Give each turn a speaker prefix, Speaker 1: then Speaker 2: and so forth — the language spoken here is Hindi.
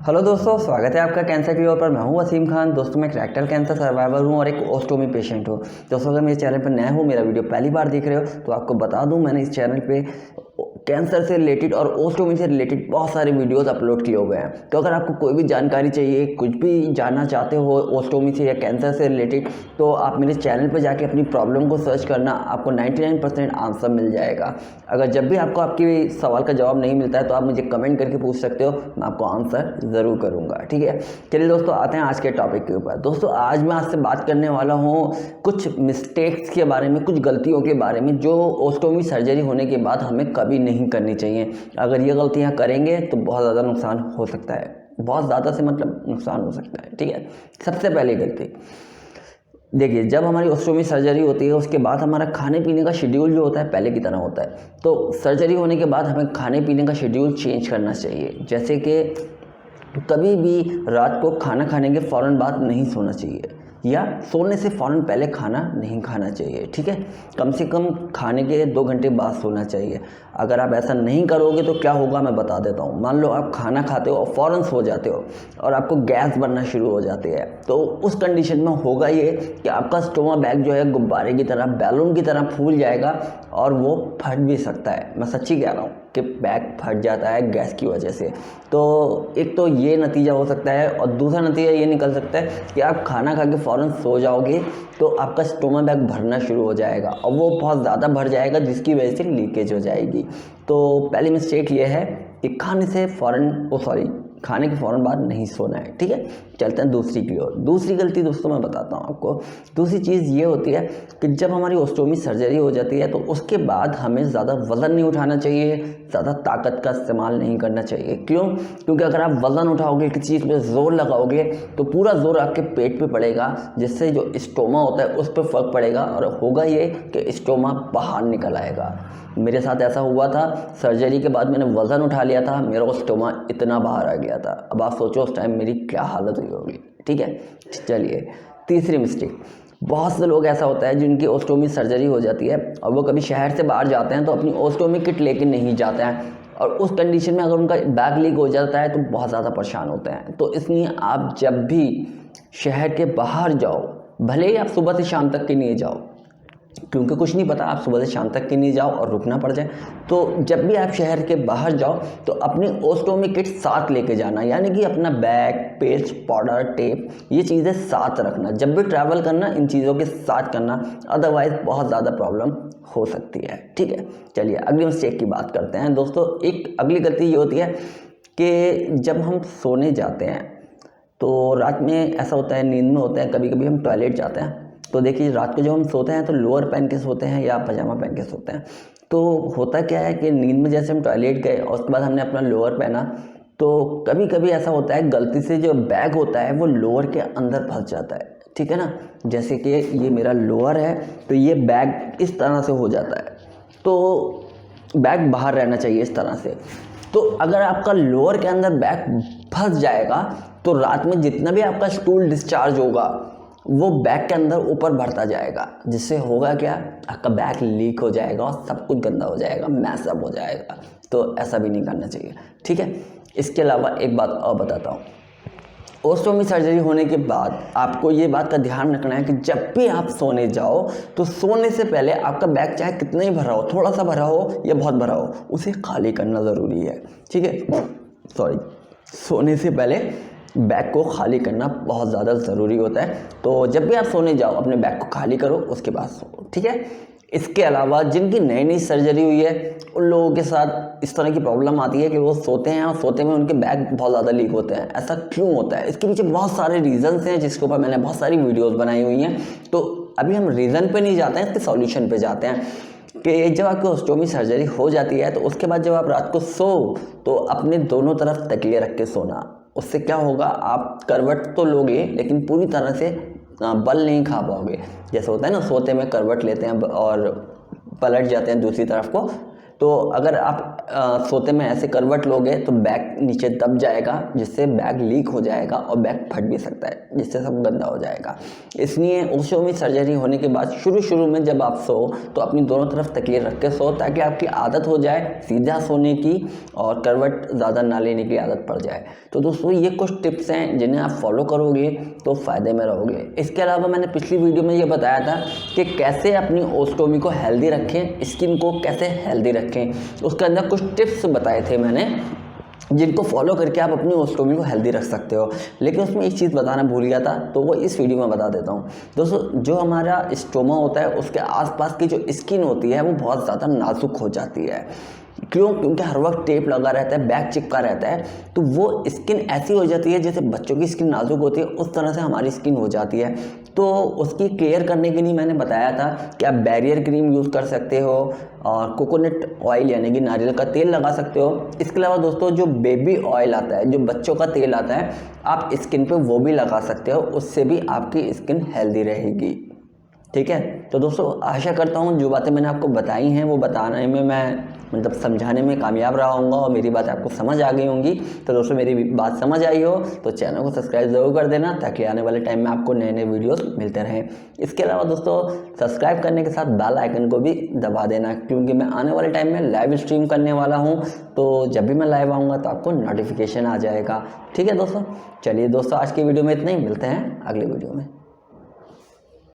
Speaker 1: हेलो दोस्तों, स्वागत है आपका कैंसर की ओर पर। मैं हूं वसीम खान। दोस्तों, मैं एक रेक्टल कैंसर सर्वाइवर हूं और एक ओस्टोमी पेशेंट हूं। दोस्तों, अगर मेरे चैनल पर नए हो, मेरा वीडियो पहली बार देख रहे हो तो आपको बता दूं, मैंने इस चैनल पे कैंसर से रिलेटेड और ओस्टोमी से रिलेटेड बहुत सारे वीडियोस अपलोड किए हुए हैं। तो अगर आपको कोई भी जानकारी चाहिए, कुछ भी जानना चाहते हो ओस्टोमी से या कैंसर से रिलेटेड, तो आप मेरे चैनल पर जाके अपनी प्रॉब्लम को सर्च करना, आपको 99% आंसर मिल जाएगा। अगर जब भी आपको आपके सवाल का जवाब नहीं मिलता है तो आप मुझे कमेंट करके पूछ सकते हो, मैं आपको आंसर ज़रूर करूँगा। ठीक है, चलिए दोस्तों, आते हैं आज के टॉपिक के ऊपर। दोस्तों, आज मैं आपसे बात करने वाला हूँ कुछ मिस्टेक्स के बारे में, कुछ गलतियों के बारे में जो ओस्टोमी सर्जरी होने के बाद हमें कभी नहीं करनी चाहिए। अगर ये गलतियाँ करेंगे तो बहुत ज़्यादा नुकसान हो सकता है, बहुत ज़्यादा से मतलब नुकसान हो सकता है। ठीक है, सबसे पहली गलती देखिए, जब हमारी ओस्टोमी सर्जरी होती है उसके बाद हमारा खाने पीने का शेड्यूल जो होता है पहले की तरह होता है। तो सर्जरी होने के बाद हमें खाने पीने का शेड्यूल चेंज करना चाहिए। जैसे कि कभी भी रात को खाना खाने के फ़ौरन बाद नहीं सोना चाहिए या सोने से फ़ौरन पहले खाना नहीं खाना चाहिए। ठीक है, कम से कम खाने के 2 घंटे बाद सोना चाहिए। अगर आप ऐसा नहीं करोगे तो क्या होगा मैं बता देता हूँ। मान लो आप खाना खाते हो और फ़ौरन सो जाते हो और आपको गैस बनना शुरू हो जाती है, तो उस कंडीशन में होगा ये कि आपका स्टोमा बैग जो है गुब्बारे की तरह, बैलून की तरह फूल जाएगा और वो फट भी सकता है। मैं सच्ची कह रहा हूँ कि बैग फट जाता है गैस की वजह से। तो एक तो ये नतीजा हो सकता है और दूसरा नतीजा ये निकल सकता है कि आप खाना खा के फ़ौरन सो जाओगे तो आपका स्टोमा बैग भरना शुरू हो जाएगा और वो बहुत ज़्यादा भर जाएगा जिसकी वजह से लीकेज हो जाएगी। तो पहली मिस्टेक ये है कि खाने के फ़ौरन बाद नहीं सोना है। ठीक है, चलते हैं दूसरी की ओर। दूसरी गलती दोस्तों मैं बताता हूँ आपको। दूसरी चीज़ ये होती है कि जब हमारी ओस्टोमी सर्जरी हो जाती है तो उसके बाद हमें ज़्यादा वज़न नहीं उठाना चाहिए, ज़्यादा ताकत का इस्तेमाल नहीं करना चाहिए। क्यों? क्योंकि अगर आप वज़न उठाओगे, किसी चीज़ पे ज़ोर लगाओगे तो पूरा ज़ोर आपके पेट पे पड़ेगा, जिससे जो स्टोमा होता है उस पर फ़र्क पड़ेगा और होगा ये कि स्टोमा बाहर निकल आएगा। मेरे साथ ऐसा हुआ था। सर्जरी के बाद मैंने वज़न उठा लिया था, मेरा स्टोमा इतना बाहर आ गया था। अब आप सोचो उस टाइम मेरी क्या हालत हुई होगी। ठीक है, चलिए तीसरी मिस्टेक। बहुत से लोग ऐसा होता है जिनकी ओस्टोमी सर्जरी हो जाती है और वो कभी शहर से बाहर जाते हैं तो अपनी ओस्टोमी किट लेके नहीं जाते हैं, और उस कंडीशन में अगर उनका बैग लीक हो जाता है तो बहुत ज़्यादा परेशान होते हैं। तो इसलिए आप जब भी शहर के बाहर जाओ, भले ही आप सुबह से शाम तक के लिए जाओ, क्योंकि कुछ नहीं पता, आप सुबह से शाम तक के लिए जाओ और रुकना पड़ जाए, तो जब भी आप शहर के बाहर जाओ तो अपनी ओस्टोमी किट साथ लेके जाना, यानी कि अपना बैग, पेस्ट, पाउडर, टेप, ये चीज़ें साथ रखना। जब भी ट्रैवल करना इन चीज़ों के साथ करना, अदरवाइज़ बहुत ज़्यादा प्रॉब्लम हो सकती है। ठीक है, चलिए अगली मिस्टेक की बात करते हैं दोस्तों। एक अगली गलती ये होती है कि जब हम सोने जाते हैं तो रात में ऐसा होता है, नींद में होता है, कभी कभी हम टॉयलेट जाते हैं। तो देखिए, रात को जब हम सोते हैं तो लोअर पहन के सोते हैं या पजामा पहन के सोते हैं। तो होता क्या है कि नींद में जैसे हम टॉयलेट गए और उसके बाद हमने अपना लोअर पहना, तो कभी कभी ऐसा होता है गलती से जो बैग होता है वो लोअर के अंदर फंस जाता है। ठीक है ना, जैसे कि ये मेरा लोअर है तो ये बैग इस तरह से हो जाता है, तो बैग बाहर रहना चाहिए इस तरह से। तो अगर आपका लोअर के अंदर बैग फंस जाएगा तो रात में जितना भी आपका स्टूल डिस्चार्ज होगा वो बैग के अंदर ऊपर बढ़ता जाएगा, जिससे होगा क्या, आपका बैग लीक हो जाएगा और सब कुछ गंदा हो जाएगा, मैसअप हो जाएगा। तो ऐसा भी नहीं करना चाहिए। ठीक है, इसके अलावा एक बात और बताता हूँ। ओस्टोमी सर्जरी होने के बाद आपको ये बात का ध्यान रखना है कि जब भी आप सोने जाओ तो सोने से पहले आपका बैग चाहे कितना ही भरा हो, थोड़ा सा भरा हो या बहुत भरा हो, उसे खाली करना ज़रूरी है। ठीक है, सोने से पहले बैग को खाली करना बहुत ज़्यादा ज़रूरी होता है। तो जब भी आप सोने जाओ अपने बैग को खाली करो, उसके बाद सो। ठीक है, इसके अलावा जिनकी नई नई सर्जरी हुई है उन लोगों के साथ इस तरह की प्रॉब्लम आती है कि वो सोते हैं और सोते में उनके बैग बहुत ज़्यादा लीक होते हैं। ऐसा क्यों होता है? इसके पीछे बहुत सारे रीज़न्स हैं जिसके ऊपर मैंने बहुत सारी वीडियोज़ बनाई हुई हैं। तो अभी हम रीज़न पे नहीं जाते हैं, इसके सॉल्यूशन पे जाते हैं कि जब आपकी ओस्टोमी सर्जरी हो जाती है तो उसके बाद जब आप रात को सो तो अपने दोनों तरफ तकिए रख के सोना। उससे क्या होगा, आप करवट तो लोगे लेकिन पूरी तरह से बल नहीं खा पाओगे। जैसे होता है ना, सोते में करवट लेते हैं और पलट जाते हैं दूसरी तरफ को। तो अगर आप सोते में ऐसे करवट लोगे तो बैग नीचे दब जाएगा, जिससे बैग लीक हो जाएगा और बैग फट भी सकता है, जिससे सब गंदा हो जाएगा। इसलिए ओस्टोमी सर्जरी होने के बाद शुरू में जब आप सो तो अपनी दोनों तरफ तकिए रख के सो, ताकि आपकी आदत हो जाए सीधा सोने की और करवट ज़्यादा ना लेने की आदत पड़ जाए। तो दोस्तों ये कुछ टिप्स हैं जिन्हें आप फॉलो करोगे तो फ़ायदे में रहोगे। इसके अलावा मैंने पिछली वीडियो में ये बताया था कि कैसे अपनी ओस्टोमी को हेल्दी रखें, स्किन को कैसे हेल्दी रखें। उसके अंदर कुछ टिप्स बताए थे मैंने, जिनको फॉलो करके आप अपनी ओस्टोमी को हेल्दी रख सकते हो। लेकिन उसमें एक चीज़ बताना भूल गया था, तो वो इस वीडियो में बता देता हूँ। दोस्तों जो हमारा स्टोमा होता है उसके आसपास की जो स्किन होती है वो बहुत ज़्यादा नाजुक हो जाती है। क्यों? क्योंकि हर वक्त टेप लगा रहता है, बैग चिपका रहता है, तो वो स्किन ऐसी हो जाती है जैसे बच्चों की स्किन नाजुक होती है, उस तरह से हमारी स्किन हो जाती है। तो उसकी केयर करने के लिए मैंने बताया था कि आप बैरियर क्रीम यूज़ कर सकते हो और कोकोनट ऑयल यानी कि नारियल का तेल लगा सकते हो। इसके अलावा दोस्तों जो बेबी ऑयल आता है, जो बच्चों का तेल आता है, आप स्किन पे वो भी लगा सकते हो, उससे भी आपकी स्किन हेल्दी रहेगी। ठीक है, तो दोस्तों आशा करता हूँ जो बातें मैंने आपको बताई हैं वो बताने में मैं मतलब समझाने में कामयाब रहा हूँगा और मेरी बात आपको समझ आ गई होंगी। तो दोस्तों मेरी बात समझ आई हो तो चैनल को सब्सक्राइब ज़रूर कर देना, ताकि आने वाले टाइम में आपको नए वीडियोस मिलते रहें। इसके अलावा दोस्तों सब्सक्राइब करने के साथ बेल आइकन को भी दबा देना, क्योंकि मैं आने वाले टाइम में लाइव स्ट्रीम करने वाला हूँ, तो जब भी मैं लाइव आऊँगा तो आपको नोटिफिकेशन आ जाएगा। ठीक है दोस्तों, चलिए दोस्तों आज की वीडियो में इतना ही, मिलते हैं अगले वीडियो में।